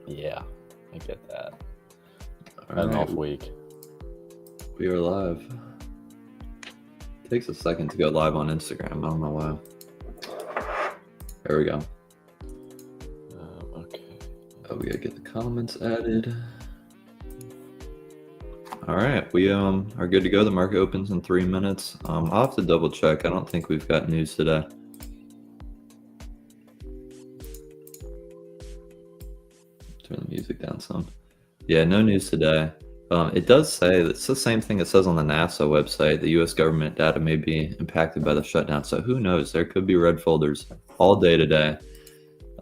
Yeah, I get that. All Had an right, off week. we are live. Takes a second to go live on Instagram. I don't know why. There we go. Okay. Oh, we gotta get the comments added. All right, we are good to go. The market opens in 3 minutes. I'll have to double check. I don't think we've got news today. Turn the music down some. Yeah, no news today. It does say it's the same thing it says on the NASA website. The U.S. government data may be impacted by the shutdown. So who knows? There could be red folders all day today.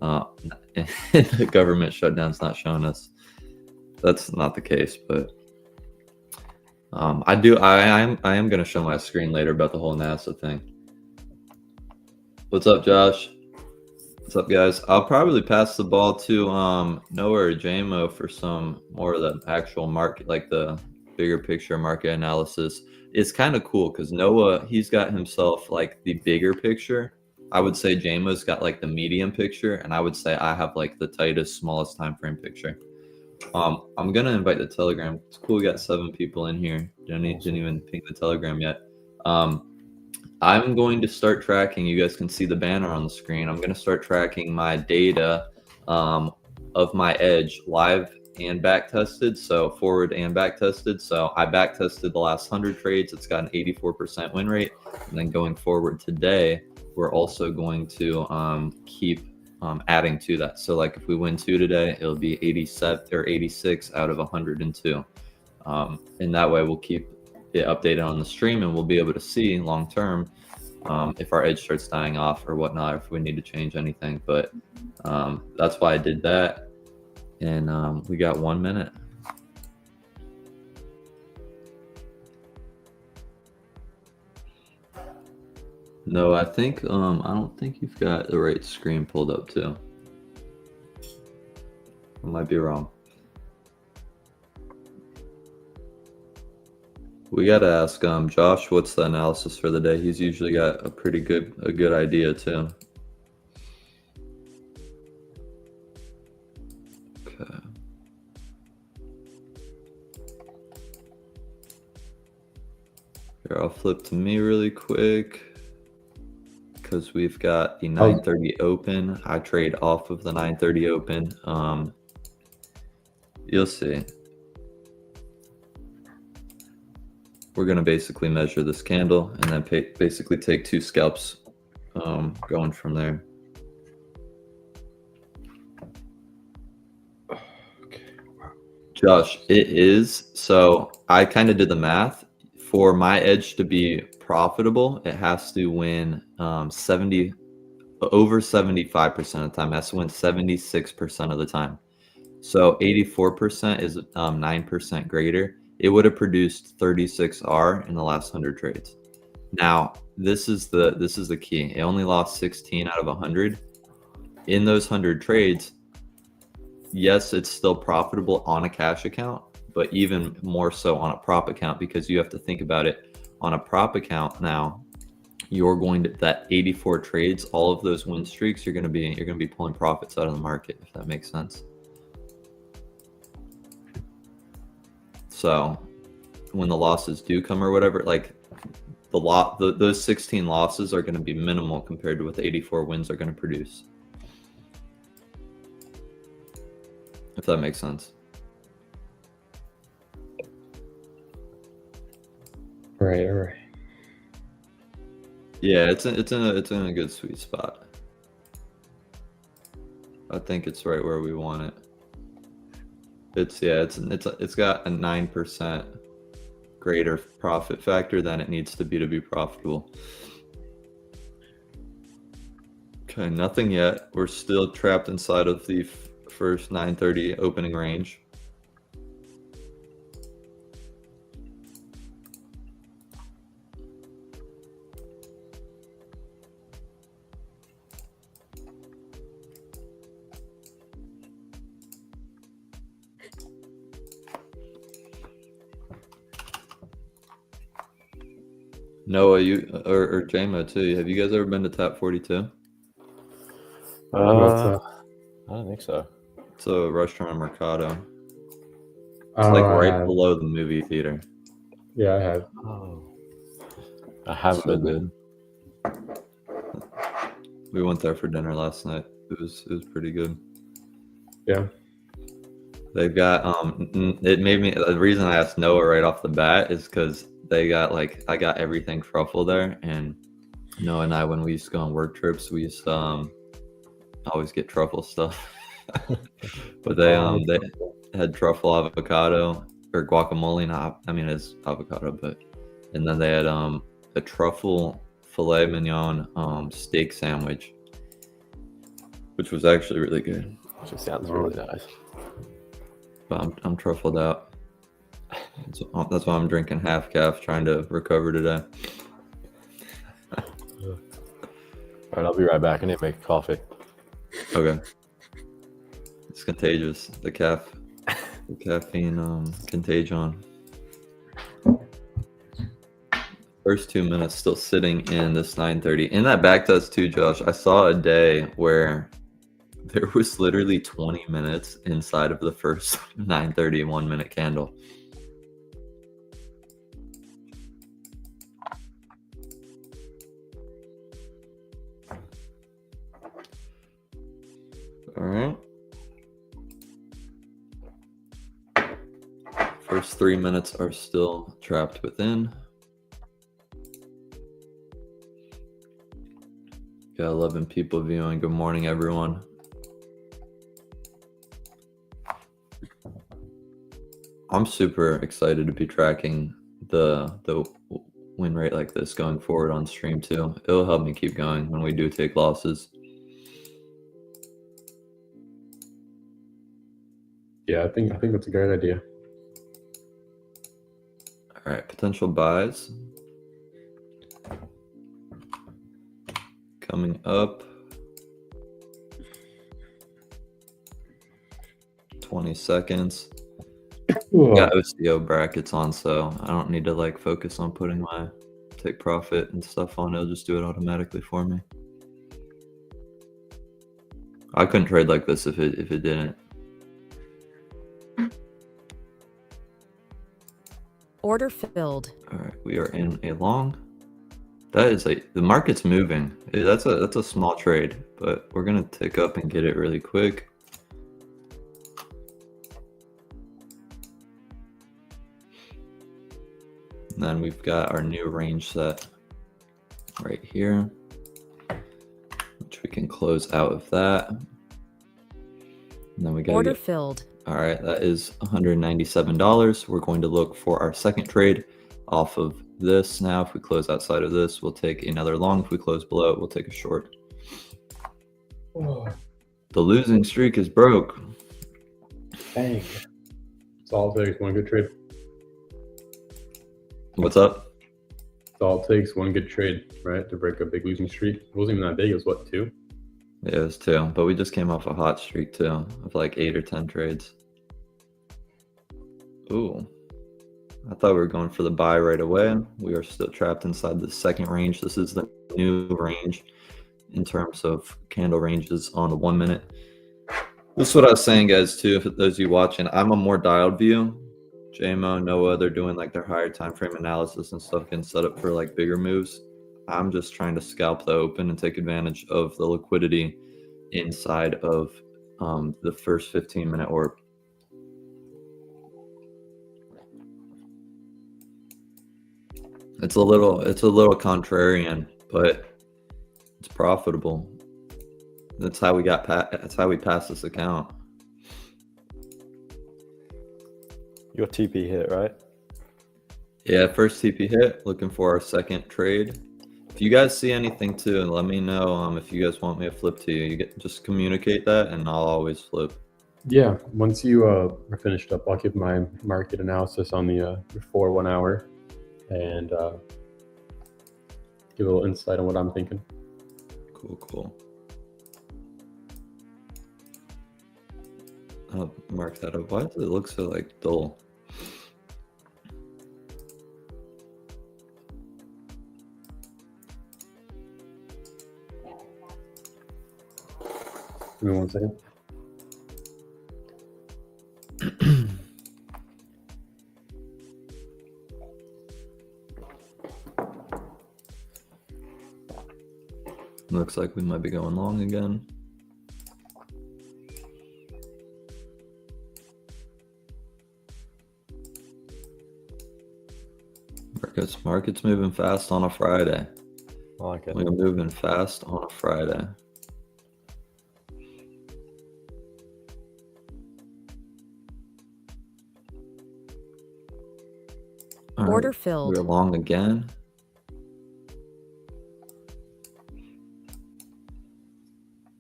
The government shutdown's not showing us. That's not the case, but I am going to show my screen later about the whole NASA thing. What's up, Josh? What's up, guys? I'll probably pass the ball to Noah or JMO for some more of the actual market, like the bigger picture market analysis. It's kind of cool because Noah, he's got himself like the bigger picture. I would say JMO's got like the medium picture, and I would say I have like the tightest, smallest time frame picture. I'm gonna invite the Telegram. It's cool. We got 7 people in here. Didn't even ping the Telegram yet. I'm going to start tracking. You guys can see the banner on the screen. I'm going to start tracking my data of my edge live and back tested, so forward and back tested. So I back tested the last 100 trades. It's got an 84% win rate. And then going forward today, we're also going to keep adding to that. So like if we win 2 today, it'll be 87 or 86 out of 102. And that way we'll keep it updated on the stream, and we'll be able to see long term if our edge starts dying off or whatnot, if we need to change anything. But that's why I did that. And we got 1 minute. No, I think I don't think you've got the right screen pulled up too. I might be wrong. We got to ask Josh what's the analysis for the day. He's usually got a good idea too. Okay. Here, I'll flip to me really quick because we've got the 9:30 open. I trade off of the 9:30 open. You'll see. We're going to basically measure this candle and then basically take 2 scalps going from there. Okay. Josh, it is. So I kind of did the math. For my edge to be profitable, it has to win over 75% of the time. It has to win 76% of the time. So 84% is 9% greater. It would have produced 36R in the last 100 trades. Now, this is the key. It only lost 16 out of 100. In those 100 trades, yes, it's still profitable on a cash account, but even more so on a prop account, because you have to think about it on a prop account now. You're going to that 84 trades, all of those win streaks, you're going to be pulling profits out of the market, if that makes sense. So when the losses do come or whatever, like those 16 losses are going to be minimal compared to what the 84 wins are going to produce. If that makes sense. Right. Yeah, it's in a good sweet spot. I think it's right where we want it. It's got a 9% greater profit factor than it needs to be profitable. Okay, nothing yet. We're still trapped inside of the first 9:30 opening range. Noah, you or JMO too. Have you guys ever been to Tap 42? I don't think so. It's a restaurant in Mercado. It's Oh, like I right have. below the movie theater. Yeah, I have. Oh. I haven't So been there. good. We went there for dinner last night. It was pretty good. Yeah. They've got it made me, the reason I asked Noah right off the bat is because they got like, I got everything truffle there, and Noah and I, when we used to go on work trips, we used to always get truffle stuff. But they had truffle avocado or guacamole, not, I mean it's avocado, but, and then they had a truffle filet mignon steak sandwich, which was actually really good. Actually sounds really nice. But I'm truffled out. That's why I'm drinking half calf, trying to recover today. All right, I'll be right back. I need to make coffee. Okay. It's contagious. The caffeine contagion. First 2 minutes still sitting in this 9:30. In that back test too, Josh, I saw a day where there was literally 20 minutes inside of the first 9:30 1-minute candle. All right. First 3 minutes are still trapped within. Got 11 people viewing. Good morning, everyone. I'm super excited to be tracking the win rate like this going forward on stream too. It'll help me keep going when we do take losses. Yeah, I think that's a great idea. All right, potential buys coming up. 20 seconds. Got OCO brackets on, so I don't need to like focus on putting my take profit and stuff on. It'll just do it automatically for me. I couldn't trade like this if it didn't. Order filled. All right, we are in a long. That is the market's moving. That's a small trade, but we're gonna tick up and get it really quick. And then we've got our new range set right here, which we can close out of that. And then we got Order filled. All right, that is $197. We're going to look for our second trade off of this. Now, if we close outside of this, we'll take another long. If we close below it, we'll take a short. The losing streak is broke. Dang. It's all it takes, one good trade. What's up? It's all it takes, one good trade, right, to break a big losing streak. It wasn't even that big. It was what, 2? Yeah, it was 2, but we just came off a hot streak too of like 8 or 10 trades. Ooh, I thought we were going for the buy right away. We are still trapped inside the second range. This is the new range in terms of candle ranges on the 1 minute. This is what I was saying, guys, too. For those of you watching, I'm a more dialed view. JMO, Noah, they're doing like their higher time frame analysis and stuff, getting set up for like bigger moves. I'm just trying to scalp the open and take advantage of the liquidity inside of the first 15-minute orb. It's a little contrarian, but it's profitable. That's how we passed this account. Your TP hit, right? Yeah, first TP hit. Looking for our second trade. If you guys see anything too, let me know. If you guys want me to flip to you, just communicate that, and I'll always flip. Yeah, once you are finished up, I'll give my market analysis on the before 1 hour and give a little insight on what I'm thinking. Cool. I'll mark that up. Why does it look so like dull? Give me 1 second. looks like we might be going long again. Market's moving fast on a Friday. I like it. We're moving fast on a Friday. All right, Order filled. we're long again.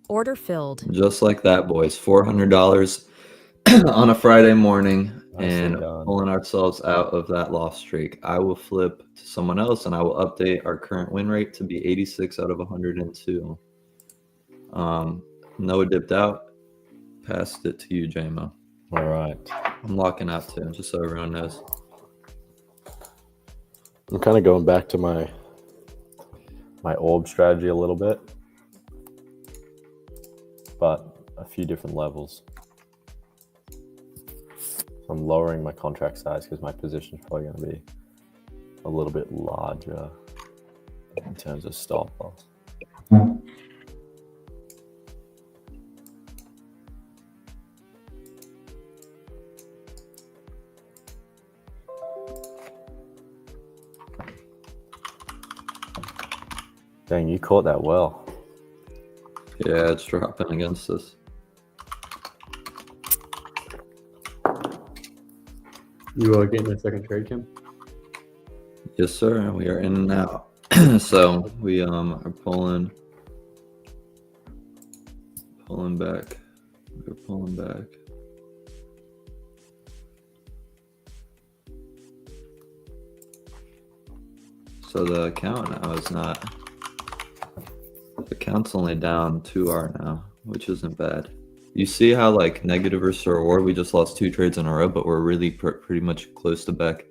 Order filled. Just like that, boys. $400 on a Friday morning. Nicely And done. pulling ourselves out of that loss streak. I will flip to someone else and I will update our current win rate to be 86 out of 102. Noah dipped out. Passed it to you, JMO. All right. I'm locking out too, just so everyone knows. I'm kind of going back to my orb strategy a little bit, but a few different levels. So I'm lowering my contract size because my position is probably going to be a little bit larger in terms of stop loss. Dang, you caught that well. Yeah, it's dropping against us. You getting a second trade, Kim? Yes, sir. We are in and out. So we are pulling back. We're pulling back. So the account now is not. The account's only down 2R now, which isn't bad. You see how like negative versus reward, we just lost 2 trades in a row, but we're really pretty much close to back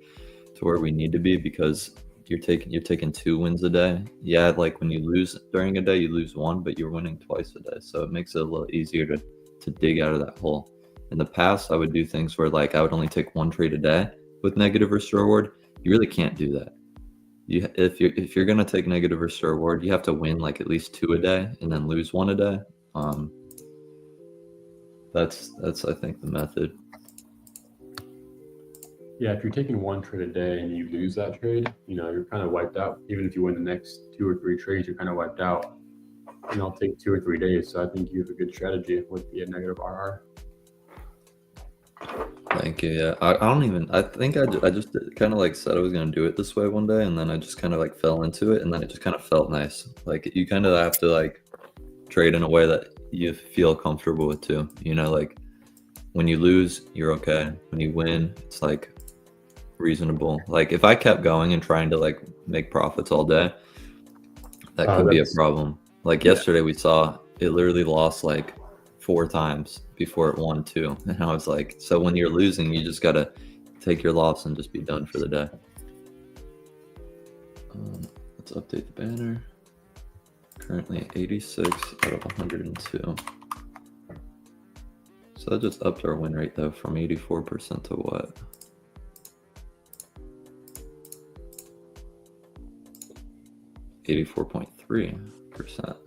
to where we need to be because you're taking 2 wins a day. Yeah, like when you lose during a day, you lose 1, but you're winning twice a day, so it makes it a little easier to dig out of that hole. In the past, I would do things where like I would only take 1 trade a day with negative versus reward. You really can't do that. If you're gonna take negative versus reward, you have to win like at least 2 a day and then lose 1 a day. That's I think the method. Yeah, if you're taking 1 trade a day and you lose that trade, you're kind of wiped out. Even if you win the next 2 or 3 trades, you're kind of wiped out. And it'll take 2 or 3 days. So I think you have a good strategy with the negative RR. Thank you. Yeah, I think I just kind of like said I was gonna do it this way one day, and then I just kind of like fell into it, and then it just kind of felt nice. Like you kind of have to like trade in a way that you feel comfortable with too. Like when you lose, you're okay. When you win, it's like reasonable. Like if I kept going and trying to like make profits all day, that could be a problem. Like yesterday, we saw it literally lost like 4 times before it won 2, and I was like, so when you're losing, you just gotta take your loss and just be done for the day. Let's update the banner. Currently 86 out of 102. So that just upped our win rate though from 84% to what? .3%.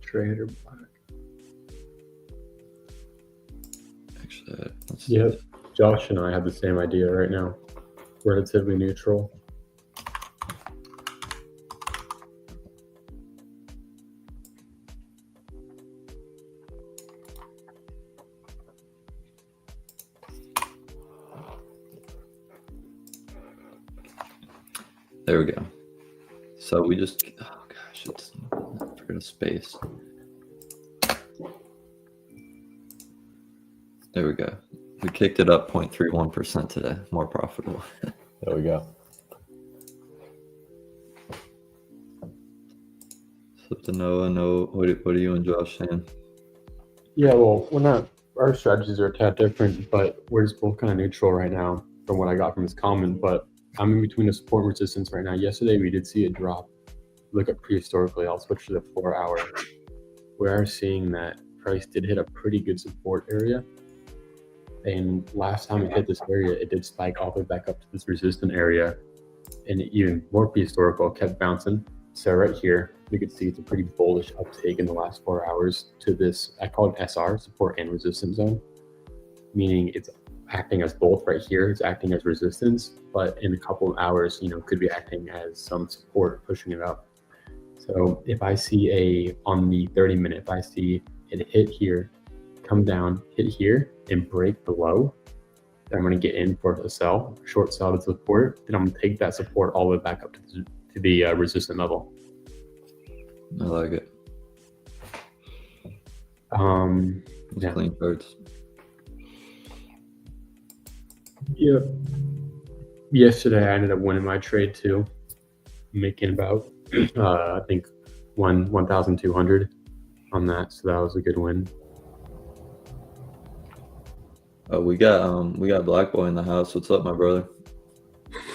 Trader black. Actually, let's Yep. Josh and I have the same idea right now. Relatively neutral. There we go. So we just, oh gosh, it's forget a space. There we go. We kicked it up 0.31% today. More profitable. There we go. So to Noah, what are you and Josh saying? Yeah, well, we're not. Our strategies are a tad different, but we're just both kind of neutral right now from what I got from his comment. But I'm in between the support and resistance right now. Yesterday, we did see a drop. Look at prehistorically. I'll switch to the 4 hour. We are seeing that price did hit a pretty good support area. And last time it hit this area, it did spike all the way back up to this resistant area. And even more historical, kept bouncing. So right here, you can see it's a pretty bullish uptake in the last 4 hours to this, I call it SR, support and resistance zone, meaning it's acting as both right here. It's acting as resistance, but in a couple of hours, could be acting as some support pushing it up. So if I see on the 30 minute, if I see it hit here, come down, hit here, and break below, then I'm going to get in for a sell, short sell to support. Then I'm going to take that support all the way back up to the resistant level. I like it. Yeah. Clean cards. Yeah. Yesterday, I ended up winning my trade too, making about I think 1,200 on that. So that was a good win. We got Black Boy in the house. What's up, my brother?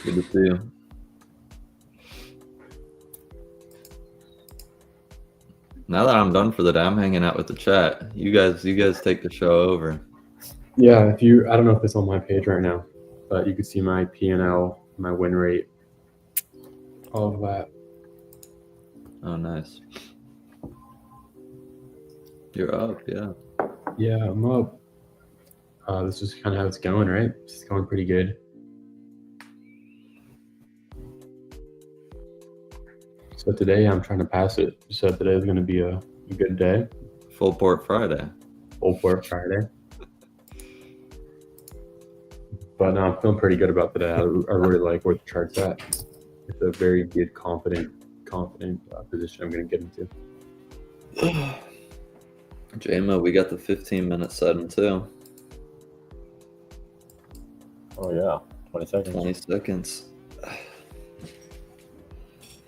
Good to see you. Now that I'm done for the day, I'm hanging out with the chat. You guys take the show over. Yeah, I don't know if it's on my page right now, but you can see my P&L, my win rate, all of that. Oh, nice. You're up, yeah. Yeah, I'm up. This is kind of how it's going, right? It's going pretty good. So today I'm trying to pass it. So today is going to be a good day. Full Port Friday. Full Port Friday. But no, I'm feeling pretty good about today. I really like where the chart's at. It's a very good, confident position I'm going to get into. JMO, we got the 15-minute setting too. Oh yeah, 20 seconds. 20 seconds.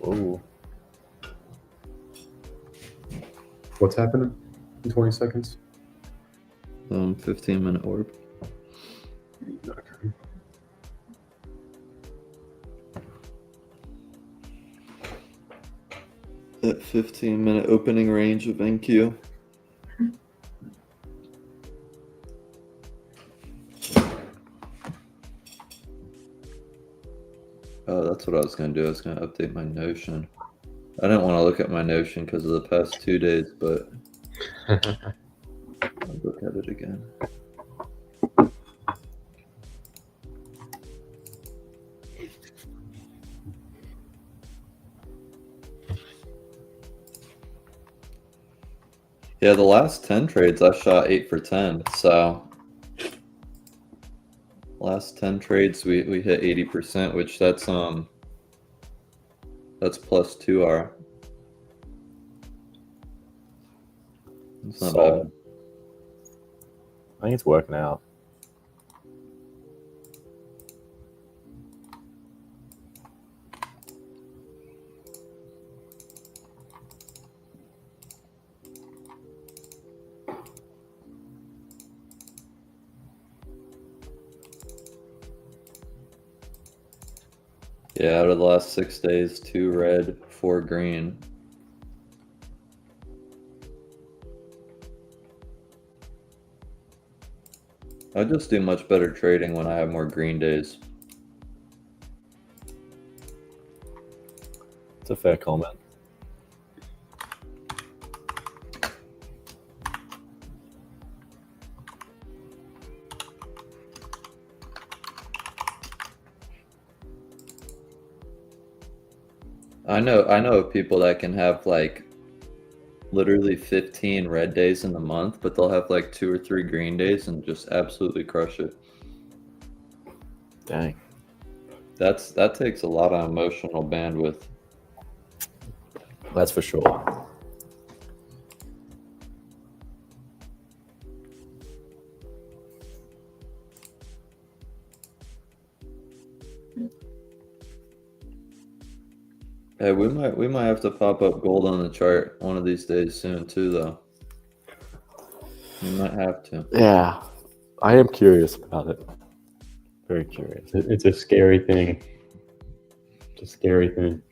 Ooh. What's happening in 20 seconds? 15-minute orb. Okay. That 15-minute opening range of NQ. Oh, that's what I was going to do. I was going to update my Notion. I didn't want to look at my Notion because of the past 2 days, but I'll look at it again. Yeah, the last 10 trades, I shot 8 for 10. So last 10 trades, we hit 80%, which that's plus 2R. It's not Solid. bad. I think it's working out. Yeah, out of the last 6 days, 2 red, 4 green. I just do much better trading when I have more green days. It's a fair comment. I know of people that can have like literally 15 red days in a month, but they'll have like 2 or 3 green days and just absolutely crush it. Dang. That takes a lot of emotional bandwidth. That's for sure. Hey, we might have to pop up gold on the chart one of these days soon too, though. We might have to. Yeah. I am curious about it. Very curious. It's a scary thing. It's a scary thing.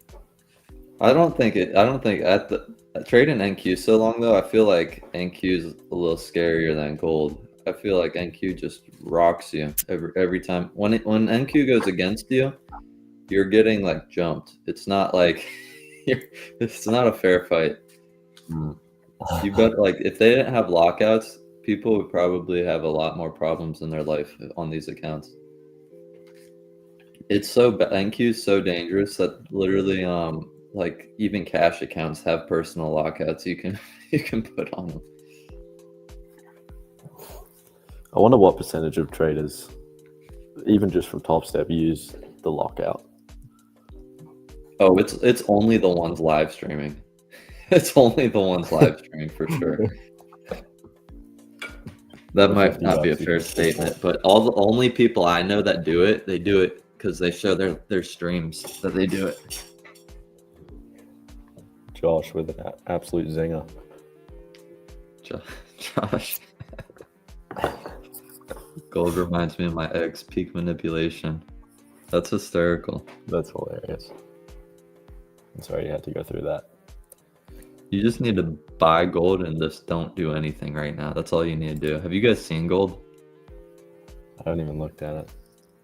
I don't think trading NQ so long though. I feel like NQ is a little scarier than gold. I feel like NQ just rocks you every time. When NQ goes against you, you're getting like jumped. It's not like it's not a fair fight. You bet like if they didn't have lockouts, people would probably have a lot more problems in their life on these accounts. It's so NQ is so dangerous that literally like even cash accounts have personal lockouts you can put on them. I wonder what percentage of traders, even just from Top Step, use the lockout. Oh, it's only the ones live streaming. It's only the ones live streaming for sure. That might not be a fair statement, but all the only people I know that do it, they do it because they show their streams that they do it. Josh with an absolute zinger. Josh. Gold reminds me of my ex, peak manipulation. That's hysterical. That's hilarious. I'm sorry you had to go through that. You just need to buy gold and just don't do anything right now. That's all you need to do. Have you guys seen gold? I haven't even looked at it.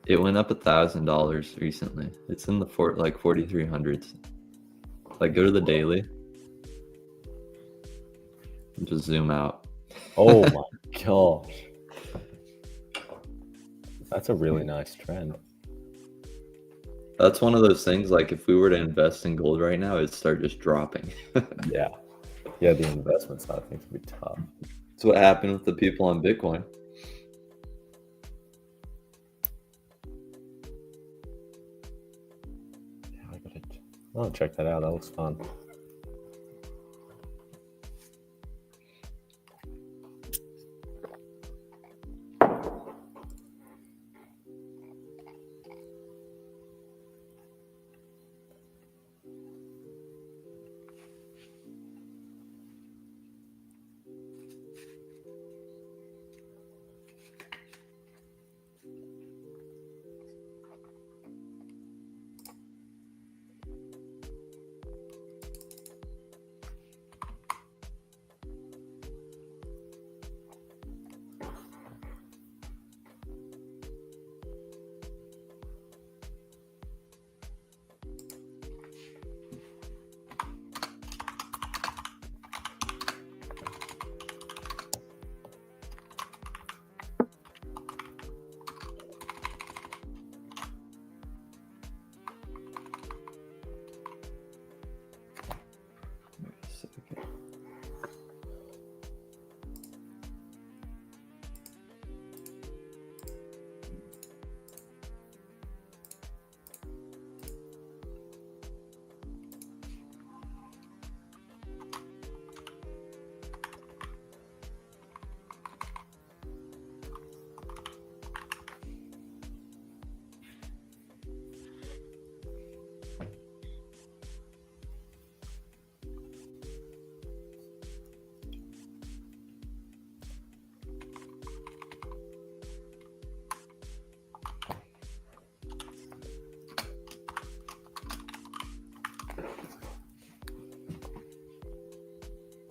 It went up $1,000 recently. It's in the 4,300s. Like go to the daily and just zoom out. Oh my gosh. That's a really nice trend. That's one of those things, like if we were to invest in gold right now, it'd start just dropping. Yeah. Yeah, the investment side I think would be tough. That's what happened with the people on Bitcoin. Yeah, I'll check that out. That looks fun.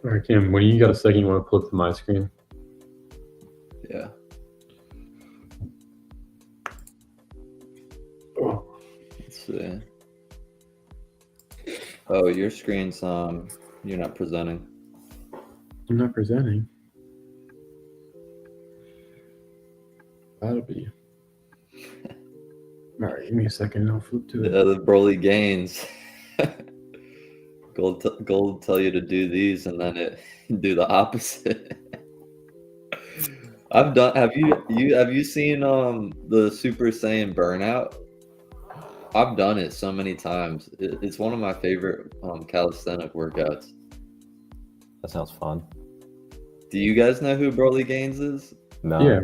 All right, Kim, when you got a second, you want to pull up to my screen? Yeah. Let's see. Oh, your screen's you're not presenting. I'm not presenting. That'll be. All right, give me a second. I'll flip to it. The Broly gains. Gold tell you to do these and then it do the opposite. Have you seen the Super Saiyan Burnout? I've done it so many times. It's one of my favorite calisthenic workouts. That sounds fun. Do you guys know who Broly Gaines is? No. Yeah.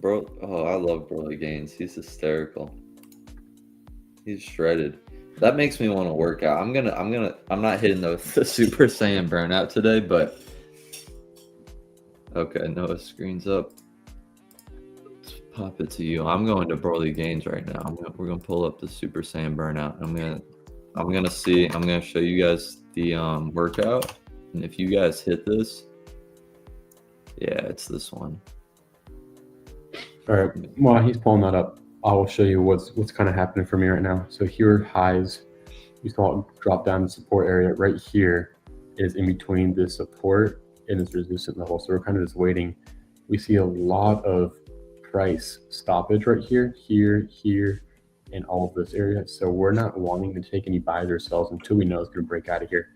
I love Broly Gaines. He's hysterical. He's shredded. That makes me want to work out. I'm not hitting the Super Saiyan Burnout today, but okay, Noah's screen's up. Let's pop it to you. I'm going to Broly Gaines right now. We're gonna pull up the Super Saiyan Burnout. I'm gonna I'm gonna show you guys the workout, and if you guys hit this, yeah, it's this one. All right. While he's pulling that up, I will show you what's kind of happening for me right now. So here are highs. You saw it drop down the support area. Right here is in between this support and this resistance level. So we're kind of just waiting. We see a lot of price stoppage right here, here, and all of this area. So we're not wanting to take any buys or sells until we know it's going to break out of here.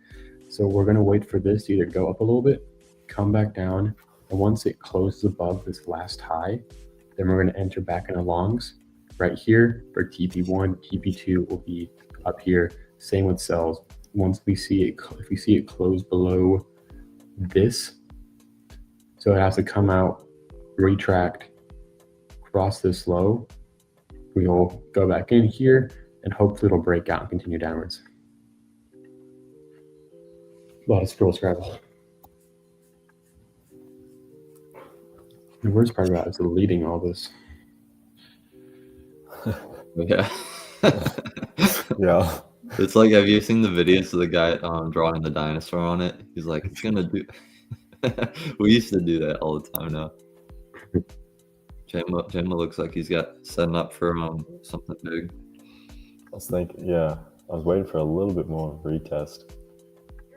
So we're going to wait for this to either go up a little bit, come back down, and once it closes above this last high, then we're going to enter back into longs right here for TP1. TP2 will be up here. Same with sells. Once we see it, if we see it close below this, so it has to come out, retract, cross this low, we'll go back in here and hopefully it'll break out and continue downwards. A lot of scroll scrabble. The worst part about it is deleting all this. Yeah. Yeah. It's like, have you seen the videos of the guy drawing the dinosaur on it? He's like, it's gonna do. We used to do that all the time now. Gemma looks like he's got setting up for something big. I was thinking, yeah, I was waiting for a little bit more retest.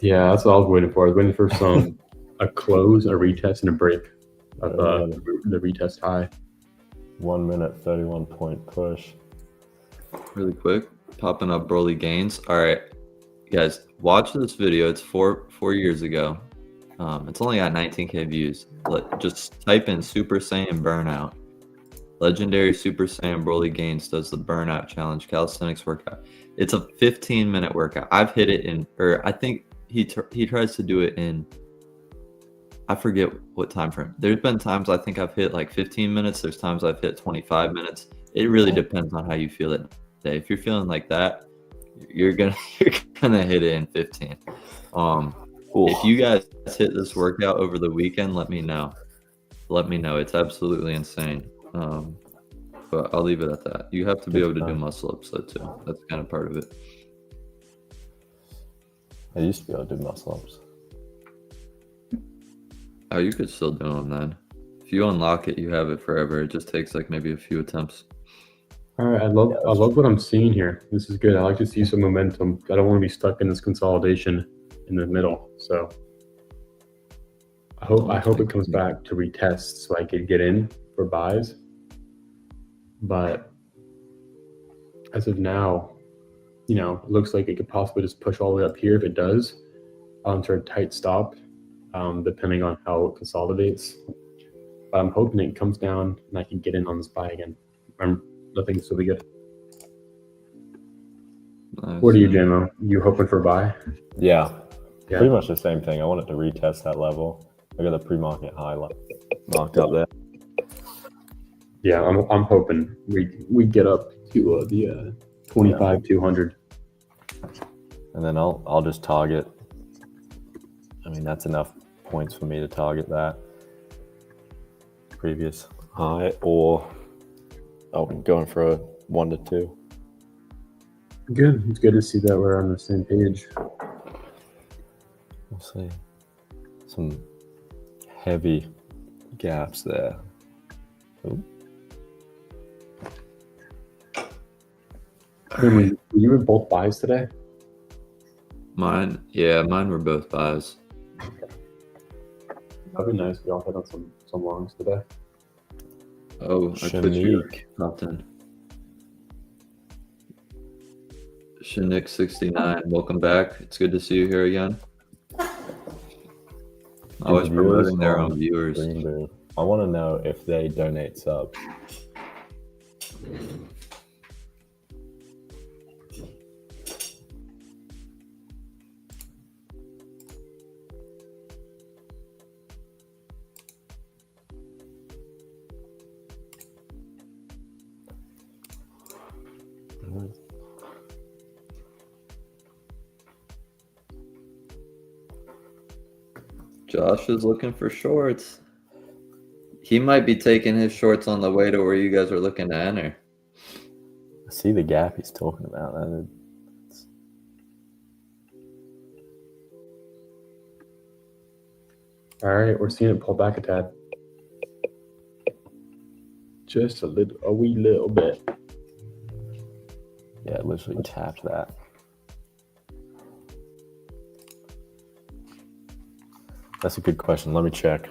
Yeah, that's what I was waiting for. I was waiting for some a close, a retest, and a break of the retest high. 1 minute, 31 point push. Really quick, popping up Broly gains. All right, guys, watch this video. It's four years ago. It's only got 19K views. Just type in Super Saiyan Burnout. Legendary Super Saiyan Broly Gains does the Burnout Challenge calisthenics workout. It's a 15-minute workout. I've hit it in, or I think he tries to do it in, I forget what time frame. There's been times I think I've hit like 15 minutes. There's times I've hit 25 minutes. It really depends on how you feel it day. If you're feeling like that, you're gonna hit it in 15. If you guys hit this workout over the weekend, let me know. It's absolutely insane. But I'll leave it at that. You have to be able to do muscle ups though too. That's kind of part of it. I used to be able to do muscle ups. Oh, you could still do them then. If you unlock it, you have it forever. It just takes like maybe a few attempts. All right, I love what I'm seeing here. This is good. I like to see some momentum. I don't want to be stuck in this consolidation in the middle. So I hope it comes back to retest so I could get in for buys. But as of now, it looks like it could possibly just push all the way up here if it does onto a tight stop, depending on how it consolidates. But I'm hoping it comes down and I can get in on this buy again. I think this will be good. Nice. What are you, JMO? You hoping for buy? Yeah, pretty much the same thing. I wanted to retest that level. I got the pre-market high marked up there. Yeah, I'm hoping we get up to the 25-200. And then I'll just target. I mean, that's enough points for me to target that previous high, or I'll be going for a 1 to 2. Good. It's good to see that we're on the same page. We'll see. Some heavy gaps there. Ooh. Were you in both buys today? Mine were both buys. That'd be nice. We all hit on some longs today. Oh, I put you top 10. Shanik69, welcome back. It's good to see you here again. Always promoting their own viewers. I want to know if they donate subs. Josh is looking for shorts. He might be taking his shorts on the way to where you guys are looking to enter. I see the gap he's talking about. All right, we're seeing it pull back a tad. Just a wee little bit. Yeah, it literally tapped that. That's a good question. Let me check.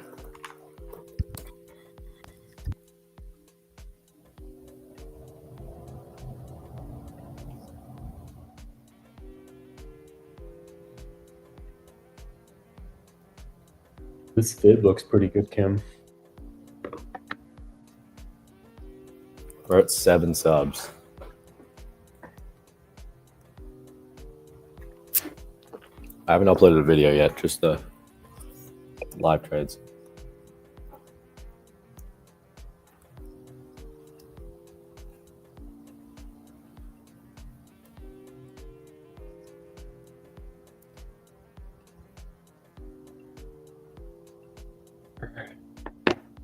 This fib looks pretty good, Kim. We're at 7 subs. I haven't uploaded a video yet, just the live trades.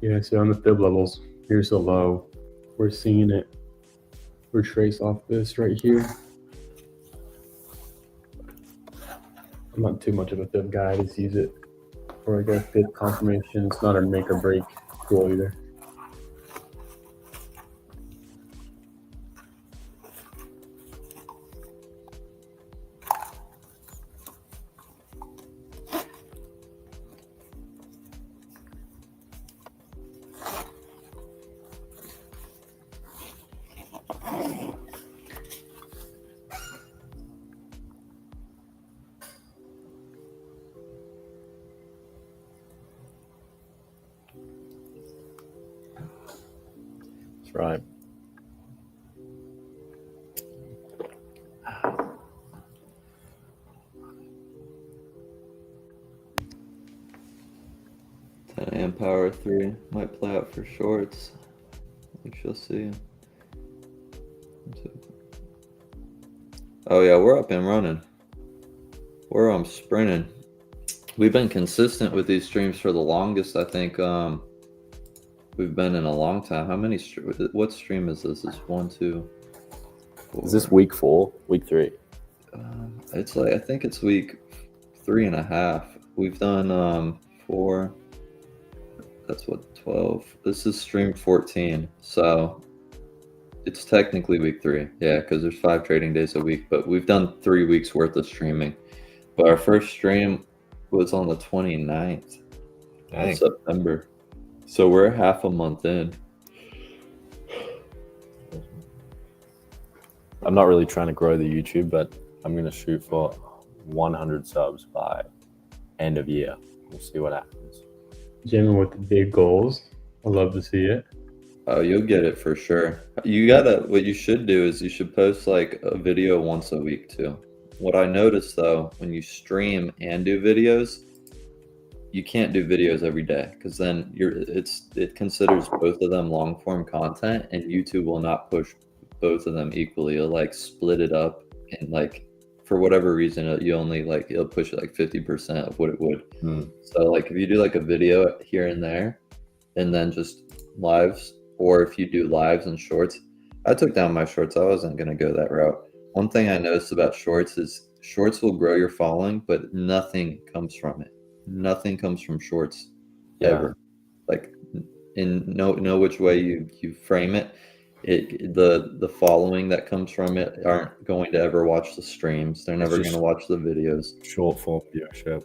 Yeah, so on the fib levels, here's the low. We're seeing it retrace off this right here. I'm not too much of a fib guy. I just use it for like a fib confirmation. It's not a make or break tool either. That's right. And Power 3 might play out for shorts. We shall see. Oh yeah, we're up and running. We're sprinting. We've been consistent with these streams for the longest. I think we've been in a long time. How many? What stream is this? It's 1, 2. 4. Is this week 4? Week 3? It's like I think it's week 3.5. We've done 4. That's what 12. This is stream 14. So it's technically week 3. Yeah, because there's 5 trading days a week. But we've done 3 weeks worth of streaming. But our first stream was on the 29th of September. So we're half a month in. I'm not really trying to grow the YouTube, but I'm going to shoot for 100 subs by end of year. We'll see what happens. Jamming with the big goals. I love to see it. Oh, you'll get it for sure. What you should do is you should post like a video once a week too. What I noticed though, when you stream and do videos, you can't do videos every day because then it considers both of them long form content, and YouTube will not push both of them equally. It'll like split it up, and like for whatever reason it'll push it like 50% of what it would. So like if you do like a video here and there and then just lives, or if you do lives and shorts, I took down my shorts. I wasn't going to go that route. One thing I noticed about shorts is shorts will grow your following, but nothing comes from it. Nothing comes from shorts ever. Like in no which way you frame it, the following that comes from it aren't going to ever watch the streams. They're never going to watch the videos. Short form viewership.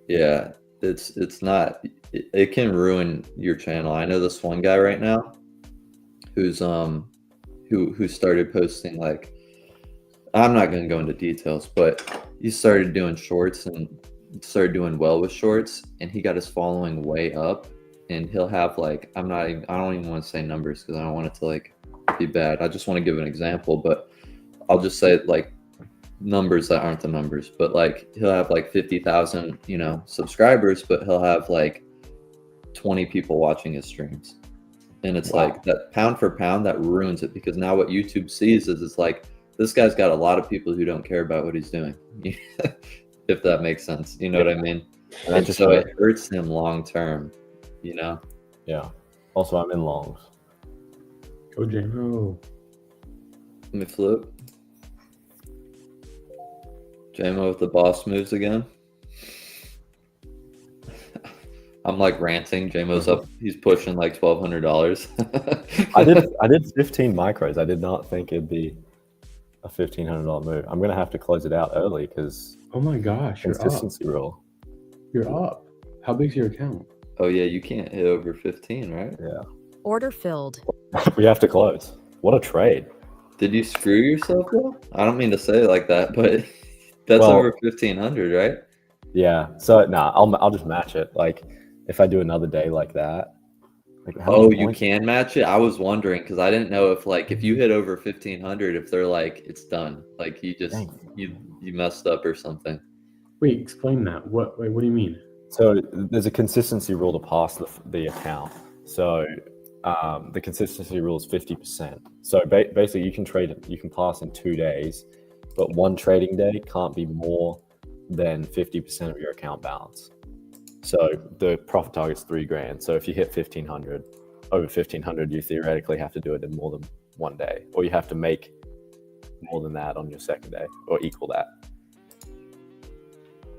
Yeah, it's not. It can ruin your channel. I know this one guy right now who's who started posting, like, I'm not going to go into details, but he started doing shorts and started doing well with shorts, and he got his following way up, and he'll have like I don't even want to say numbers because I don't want it to like be bad. I just want to give an example, but I'll just say like numbers that aren't the numbers, but like he'll have like 50,000 subscribers, but he'll have like 20 people watching his streams, and it's like that pound for pound that ruins it, because now what YouTube sees is it's like this guy's got a lot of people who don't care about what he's doing. If that makes sense, you know what I mean? And so it hurts him long term, Yeah. Also, I'm in longs. Go JMO. Let me flip. JMO with the boss moves again. I'm like ranting. JMO's up. He's pushing like $1,200. I did 15 micros. I did not think it'd be a $1,500 move. I'm gonna have to close it out early because Oh my gosh, you're up. consistency rule. You're up. How big's your account? Oh yeah, you can't hit over 15, right? Yeah, Order filled. we have to close. What a trade! Did you screw yourself though? I don't mean to say it like that, but that's Well- over 1,500, right? Yeah. So nah, I'll just match it. Like if I do another day like that. Like how Oh, many you points- can match it. I was wondering because I didn't know if like if you hit over 1,500, if they're like it's done, like you just Dang. you messed up or something. Wait, explain that. What do you mean? So there's a consistency rule to pass the account. So the consistency rule is 50%. So basically, you can pass in 2 days, but one trading day can't be more than 50% of your account balance. So the profit target's $3,000. So if you hit 1,500, over 1,500, you theoretically have to do it in more than 1 day, or you have to make more than that on your second day, or equal that.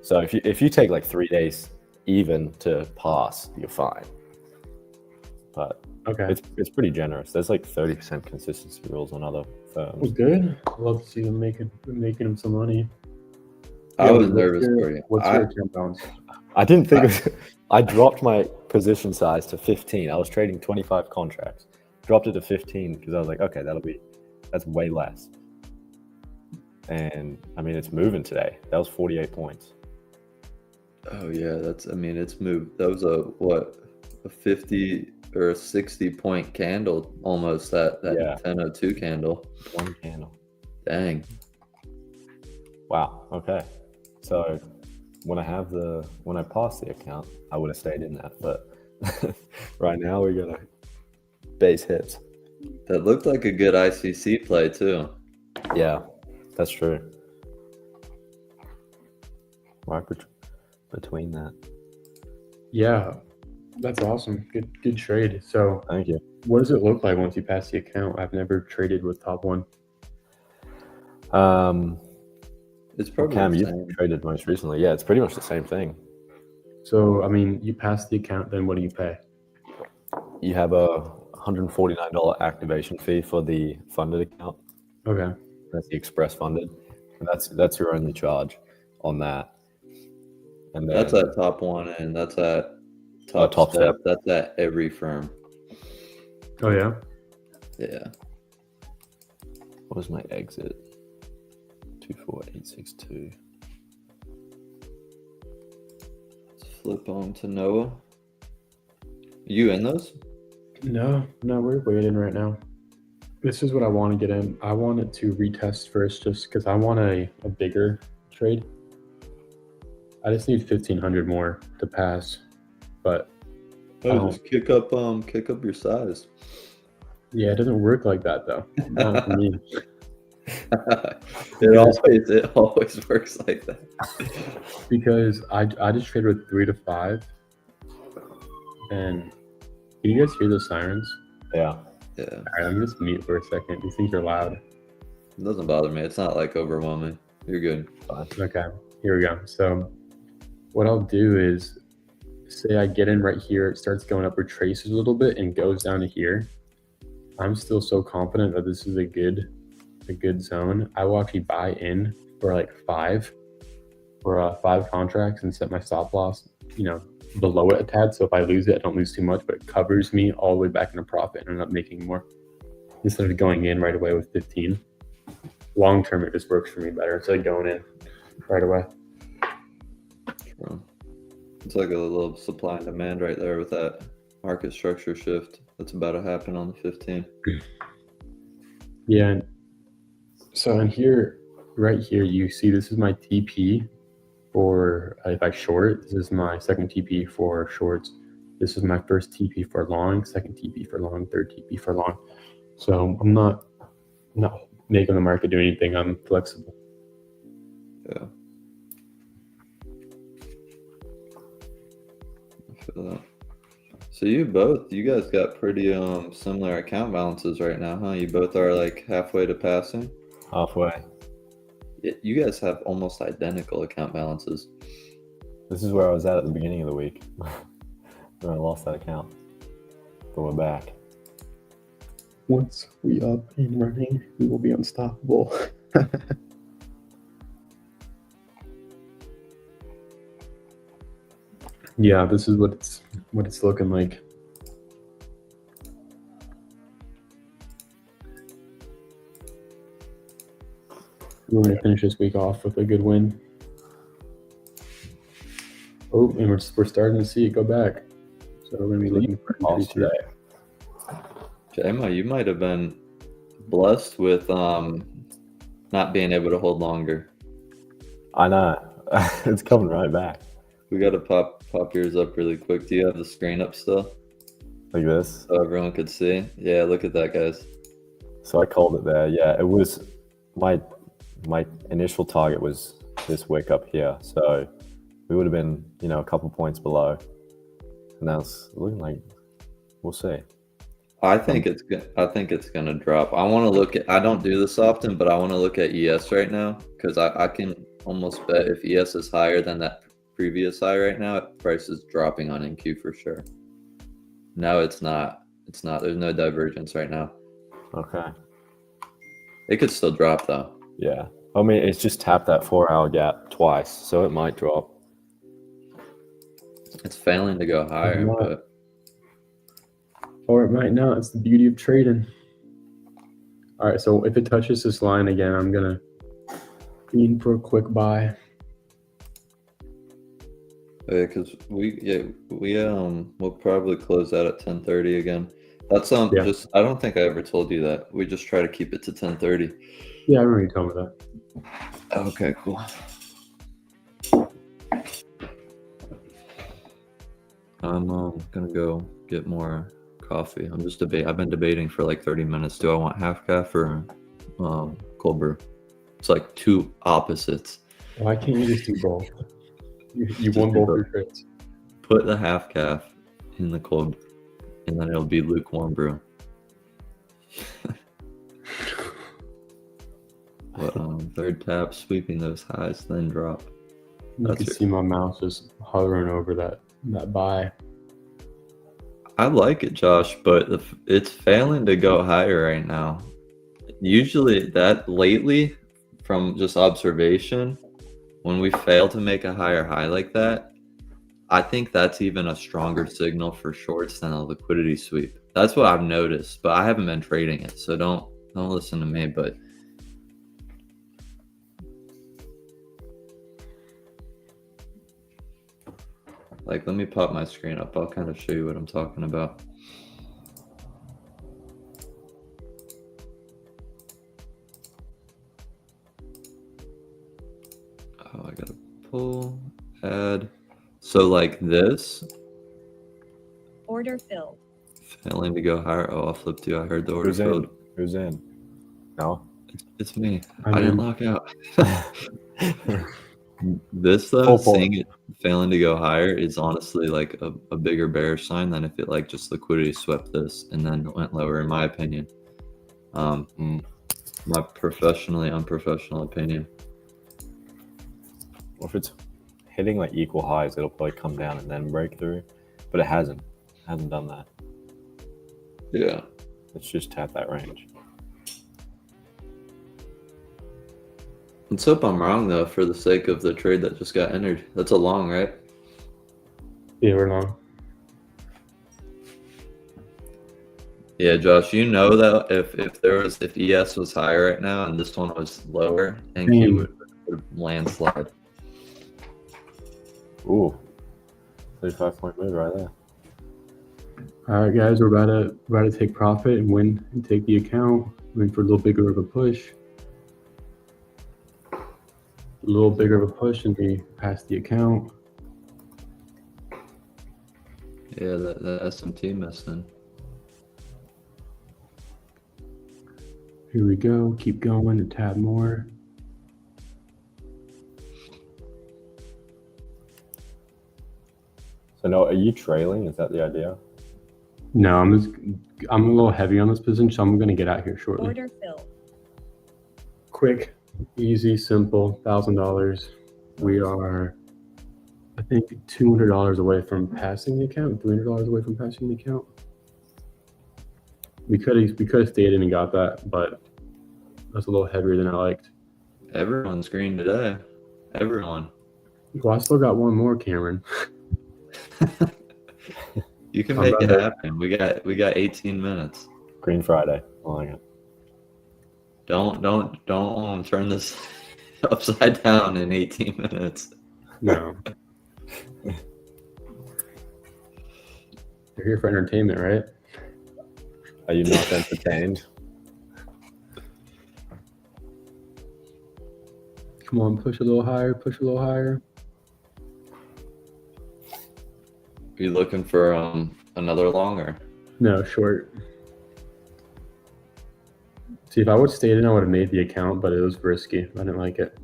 So if you take like 3 days even to pass, you're fine. But Okay. it's pretty generous. There's like 30% consistency rules on other Well, firms. good. I'd love to see them making them some money. I Yeah, was what's nervous your- for you. What's I- your account balance? I didn't think I dropped my position size to 15. I was trading 25 contracts. Dropped it to 15 because I was like, okay, that's way less. And I mean, it's moving today. That was 48 points. Oh yeah, I mean it's moved. That was a 50 or a 60 point candle almost that Yeah. 1002 candle. One candle. Dang. Wow. Okay. So when I pass the account, I would have stayed in that. But right now we got a base hits. That looked like a good ICC play too. Yeah, that's true. Right between that. Yeah, that's awesome. Good trade. So, Thank you. what does it look like once you pass the account? I've never traded with Top One. It's probably Cam, the you same. traded most recently. Yeah, it's pretty much the same thing. So, I mean, you pass the account, then what do you pay? You have a $149 activation fee for the funded account. Okay. That's the express funded. And that's your only charge on that. And then, That's at top one and that's at top, Top step. step. That's at every firm. Oh yeah. Yeah. what was my exit? 24862. Let's flip on to Noah. You in those? No, we're waiting right now. This is what I want to get in. I want it to retest first, just because I want a bigger trade. I just need 1,500 more to pass, but Oh, just kick up your size. yeah, it doesn't work like that though. Not for me. it always works like that. Because I just traded with 3 to 5, and can you guys hear the sirens? Yeah. Yeah. All right, let me just mute for a second. These things are loud. It doesn't bother me. It's not like overwhelming. You're good. Okay, here we go. So what I'll do is, say I get in right here, it starts going up, retraces a little bit and goes down to here. I'm still so confident that this is a good zone. I will actually buy in for like 5 contracts and set my stop loss, below it a tad. So if I lose it, I don't lose too much, but it covers me all the way back into profit and I'm not making more. Instead of going in right away with 15. Long term, it just works for me better instead of going in right away. True. It's like a little supply and demand right there with that market structure shift that's about to happen on the 15th. Yeah. So in here, right here, you see this is my TP for if I short. This is my second TP for shorts. This is my first TP for long, second TP for long, third TP for long. So I'm not making the market do anything. I'm flexible. Yeah. I feel that. So you guys got pretty similar account balances right now, huh? You both are like halfway to passing. Halfway. You guys have almost identical account balances. This is where I was at the beginning of the week. I lost that account, but we're back. Once we up and running, we will be unstoppable. Yeah, this is what it's looking like. We're going to finish this week off with a good win. Oh, and we're starting to see it go back. So we're going to be looking for Lost entries today. here. Emma, you might have been blessed with not being able to hold longer. I know. It's coming right back. We got to pop yours up really quick. Do you have the screen up still Like this. so everyone could see? Yeah, look at that, guys. So I called it there. Yeah, it was my initial target was this wick up here. So we would have been, a couple points below. And now it's looking like we'll see. I think it's gonna drop. I want to look at. I don't do this often, but I want to look at ES right now because I can almost bet if ES is higher than that previous high right now, price is dropping on NQ for sure. No, it's not. It's not. There's no divergence right now. Okay. It could still drop though. Yeah. I mean, it's just tapped that 4-hour gap twice, so it might drop. It's failing to go higher, not. but Or it might not. It's the beauty of trading. All right, so if it touches this line again, I'm going to lean for a quick buy. because we'll probably close out at 10:30 again. That's Yeah. just I don't think I ever told you that. We just try to keep it to 10:30. Yeah, I remember you telling me that. Okay, cool. I'm gonna go get more coffee. I've been debating for like 30 minutes. Do I want half calf or cold brew? It's like two opposites. Why can't you just do both? You Just won do both both. your trades. Put the half calf in the cold, and then it'll be lukewarm brew. But third tap, sweeping those highs, then drop. You That's can it. see my mouse just hovering over that buy. I like it, Josh, but it's failing to go higher right now. Usually, that lately, from just observation, when we fail to make a higher high like that, I think that's even a stronger signal for shorts than a liquidity sweep. That's what I've noticed, but I haven't been trading it, so don't listen to me. But let me pop my screen up. I'll kind of show you what I'm talking about. Oh, I gotta pull, add. So like this, Order filled. failing to go higher. Oh, I'll flip to. I heard the order Who's in? filled. Who's in? No? It's me. I'm I didn't in. lock out. This though, Full pull. seeing it failing to go higher is honestly like a bigger bearish sign than if it like just liquidity swept this and then went lower, in my opinion. My professionally unprofessional opinion. Well, if it's hitting like equal highs, it'll probably come down and then break through. But it hasn't. It hasn't done that. Yeah. It's just tapped that range. Let's hope I'm wrong though, for the sake of the trade that just got entered. That's a long, right? Yeah, we're long. Yeah, Josh, you know that if ES was higher right now and this one was lower, NQ would landslide. Ooh. 35-point move right there. All right, guys, we're about to take profit and win and take the account. Waiting for a little bigger of a push. A little bigger of a push and we pass the account. Yeah, that SMT missing. Here we go. Keep going, a tab more. So, no, are you trailing? Is that the idea? No, I'm a little heavy on this position, so I'm gonna get out here shortly. Order filled. Quick, easy, simple, $1,000. We are think $200 away from passing the account, $300 away from passing the account. We could have stayed in and got that, but that's a little heavier than I liked. Everyone's green today. Everyone. Well, I still got one more, Cameron. You can I'm make it better. happen. We got 18 minutes. Green Friday. I like it. Don't turn this upside down in 18 minutes. No. You're here for entertainment, right? Are you not entertained? Come on, push a little higher, push a little higher. Are you looking for another longer? No, short. See, if I would have stayed in, I would have made the account, but it was risky. I didn't like it.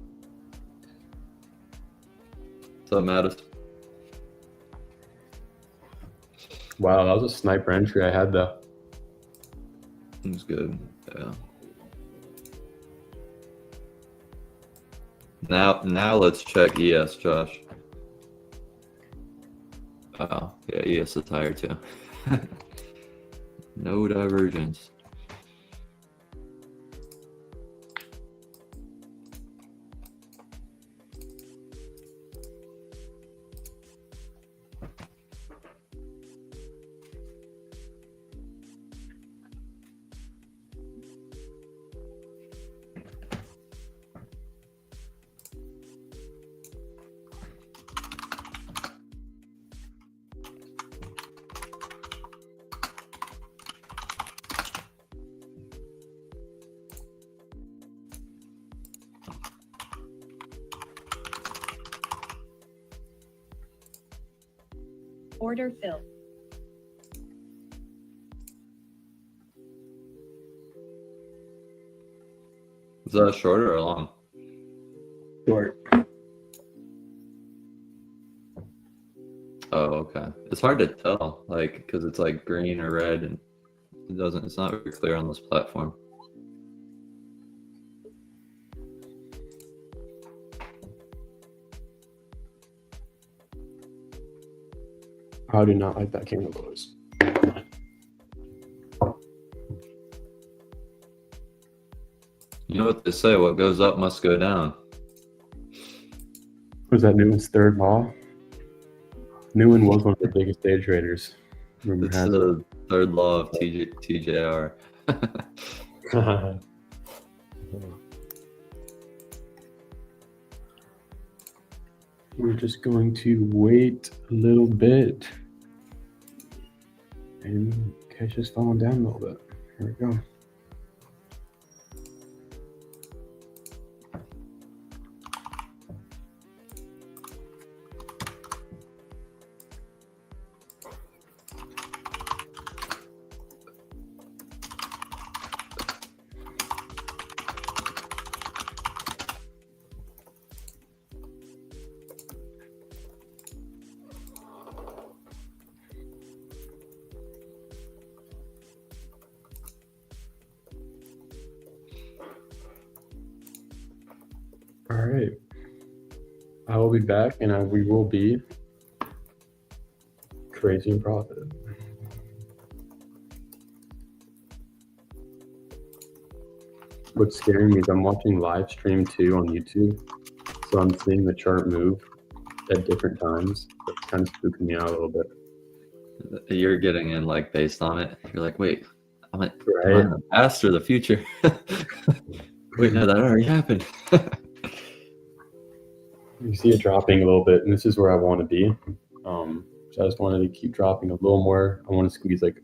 What's up, Mattis? Wow, that was a sniper entry I had, though. It's good. Yeah. Now let's check ES, Josh. Oh, yeah, ES is higher too. No divergence. Order filled. Is that shorter or long? Short. Oh, okay. It's hard to tell, like, because it's like green or red, and it's not very clear on this platform. I do not like that camera close. You know what they say, what goes up must go down. Was that Newton's third law? Newton was one of the biggest day traders. Rumor It's has it. the third law of TJR. We're just going to wait a little bit. And cash is falling down a little bit. Here we go. All right. I will be back and we will be crazy and profit. What's scaring me is I'm watching live stream too on YouTube. So I'm seeing the chart move at different times. It's kind of spooking me out a little bit. You're getting in like based on it. You're like, wait, am I Right. in the past or the future? Wait, no, that already happened. You see it dropping a little bit, and this is where I want to be. So I just wanted to keep dropping a little more. I want to squeeze like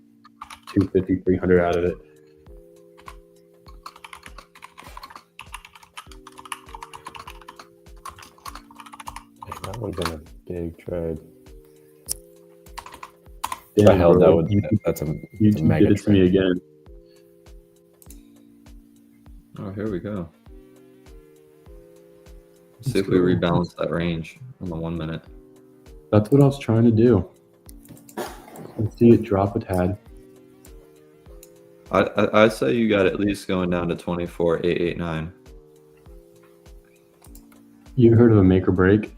250, 300 out of it. That would have been a big trade. Damn, The hell, bro, that's a YouTube mega did it to me trade. again. Oh, here we go. Let's see if we rebalance that range on the 1 minute. That's what I was trying to do. Let's see it drop a tad. I say you got at least going down to 24,889. You heard of a make or break?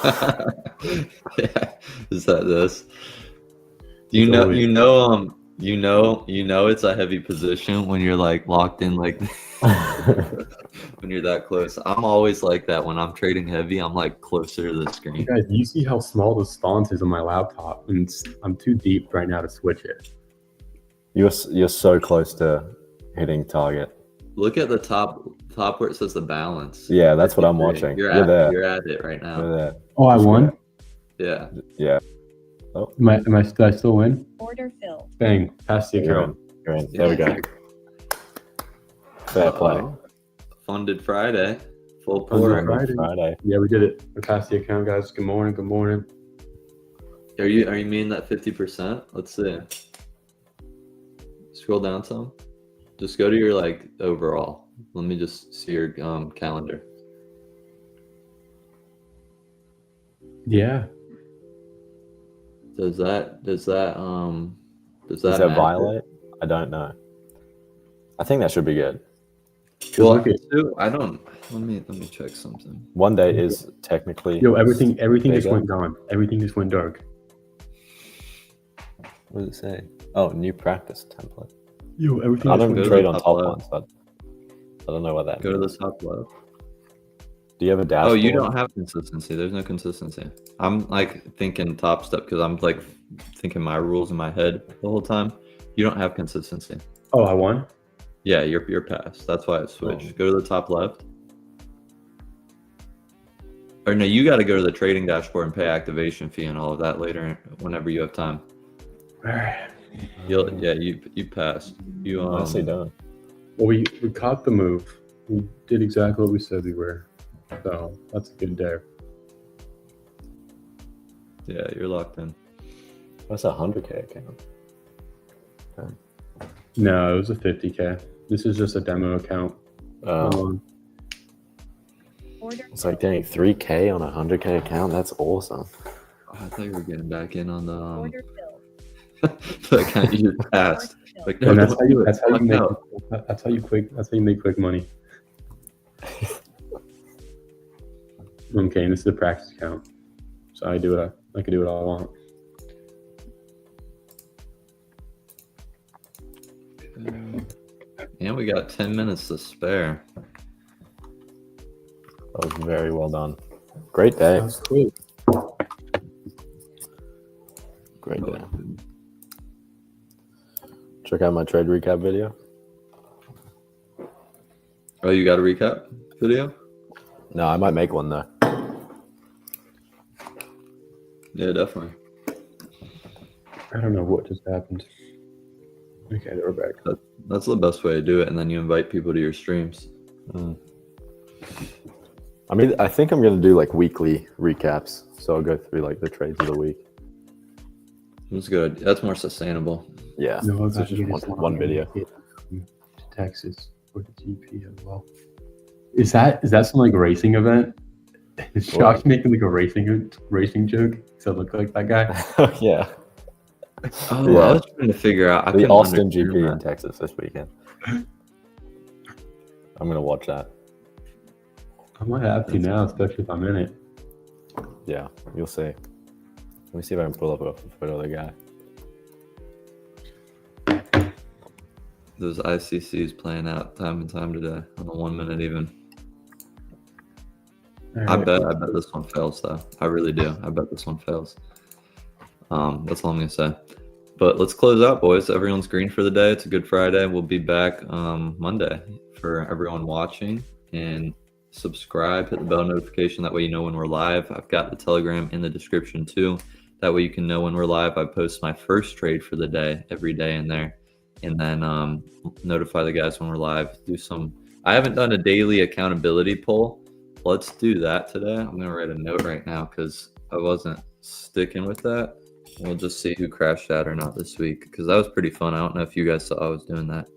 Yeah. Is that this? It's always- You know it's a heavy position when you're like locked in like when you're that close. I'm always like that when I'm trading heavy. I'm like closer to the screen. Guys, you see how small the sconce is on my laptop, and I'm too deep right now to switch it. You're so close to hitting target. Look at the top where it says the balance. Yeah, that's what I'm watching. You're You're at there. You're at it right now. You're there. Oh, I won. Yeah. Yeah. Did I still win? Order filled. Bang! Pass the You're account. in. You're in. There we go. Fair play. Uh-oh. Funded Friday. Full Funded pour. Friday. Friday. Yeah, we did it. We passed the account, guys. Good morning. Good morning. Are you meaning that 50%? Let's see. Scroll down some. Just go to your like overall. Let me just see your calendar. Yeah. Does that Does that matter? violate? I don't know. I think that should be good. Well, Look at- I don't. Let me check something. One day is technically. Yo, everything just Bigger. went gone. Everything just went dark. What does it say? Oh, new practice template. Yo, everything I just don't went trade dark. on top top left. ones, but I don't know what that Go to means. the top left. Do you have a dashboard? Oh, you don't have consistency. There's no consistency. I'm like thinking top step because I'm like thinking my rules in my head the whole time. You don't have consistency. Oh, I won. Yeah, you're past. That's why it switched. Oh. Go to the top left. Or no, you got to go to the trading dashboard and pay activation fee and all of that later whenever you have time. You passed. You Nicely done. Well, we caught the move. We did exactly what we said we were. So that's a good day. yeah, you're locked in. That's a 100K account. No, it was a 50K. This is just a demo account. Order It's like, dang, 3K on a 100K account? That's awesome. Oh, I thought you were getting back in on the Order filled. the account you just passed. Order filled. Like, no, And that's don't how do you it. that's how you Fuck make no. that's how you make quick money. Okay, and this is a practice account. So I can do what I want. And we got 10 minutes to spare. That was very well done. Great day. That's quick. Great day. Check out my trade recap video. Oh, you got a recap video? No, I might make one though. Yeah, definitely. I don't know what just happened. Okay, we're back. That's the best way to do it, and then you invite people to your streams. I mean, I think I'm gonna do like weekly recaps. So I'll go through like the trades of the week. That's good. That's more sustainable. Yeah. No, So it's just one video. To Texas for the GP as well. Is that some like racing event? Is Josh making like a racing joke? Does that look like that guy? Yeah. Oh, Yeah. I was trying to figure out. I The couldn't Austin understand GP in that. Texas this weekend. I'm gonna watch that. I might have to now, especially if I'm in it. Yeah, you'll see. Let me see if I can pull up a photo of the guy. Those ICCs playing out time and time today on the 1 minute even. I bet this one fails though. I really do. I bet this one fails. That's all I'm gonna say. But let's close out, boys. Everyone's green for the day. It's a good Friday. We'll be back Monday for everyone watching, and subscribe, hit the bell notification. That way you know when we're live. I've got the Telegram in the description too. That way you can know when we're live. I post my first trade for the day every day in there, and then notify the guys when we're live. I haven't done a daily accountability poll. Let's do that today. I'm gonna write a note right now because I wasn't sticking with that. We'll just see who crashed out or not this week because that was pretty fun. I don't know if you guys saw I was doing that.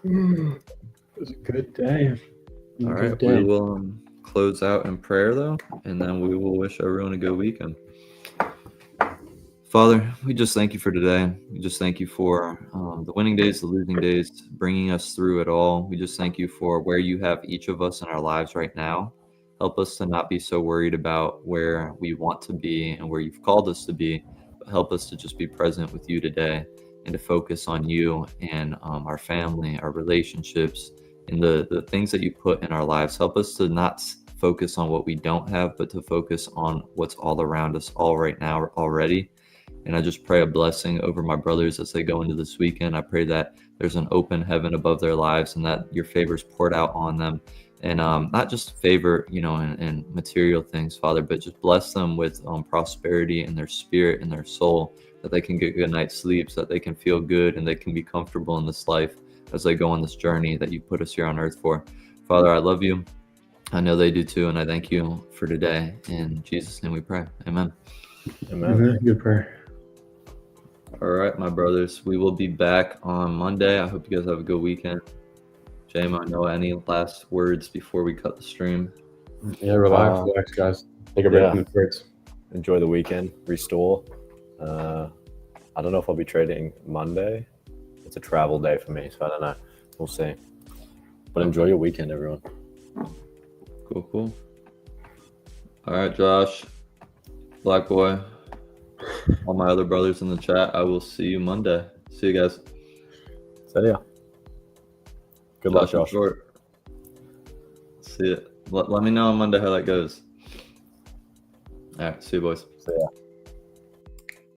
It was a good day. All right, we will close out in prayer though, and then we will wish everyone a good weekend. Father, we just thank you for today. We just thank you for the winning days, the losing days, bringing us through it all. We just thank you for where you have each of us in our lives right now. Help us to not be so worried about where we want to be and where you've called us to be, but help us to just be present with you today and to focus on you and our family, our relationships, and the things that you put in our lives. Help us to not focus on what we don't have, but to focus on what's all around us all right now already. And I just pray a blessing over my brothers as they go into this weekend. I pray that there's an open heaven above their lives and that your favor is poured out on them. And not just favor, and material things, Father, but just bless them with prosperity in their spirit and their soul, that they can get good night's sleep, so that they can feel good and they can be comfortable in this life as they go on this journey that you put us here on earth for. Father, I love you. I know they do too. And I thank you for today. In Jesus' name we pray. Amen. Amen. Good prayer. All right, my brothers, we will be back on Monday. I hope you guys have a good weekend. James, I know any last words before we cut the stream? Yeah, relax, guys. Take a break from the trades. Enjoy the weekend. Restore. I don't know if I'll be trading Monday. It's a travel day for me, so I don't know. We'll see. But enjoy your weekend, everyone. Cool. All right, Josh, Black Boy, all my other brothers in the chat, I will see you Monday. See you guys. See ya. Good luck, Josh. Short. See it. Let me know on Monday how that goes. All right, see you, boys. See ya.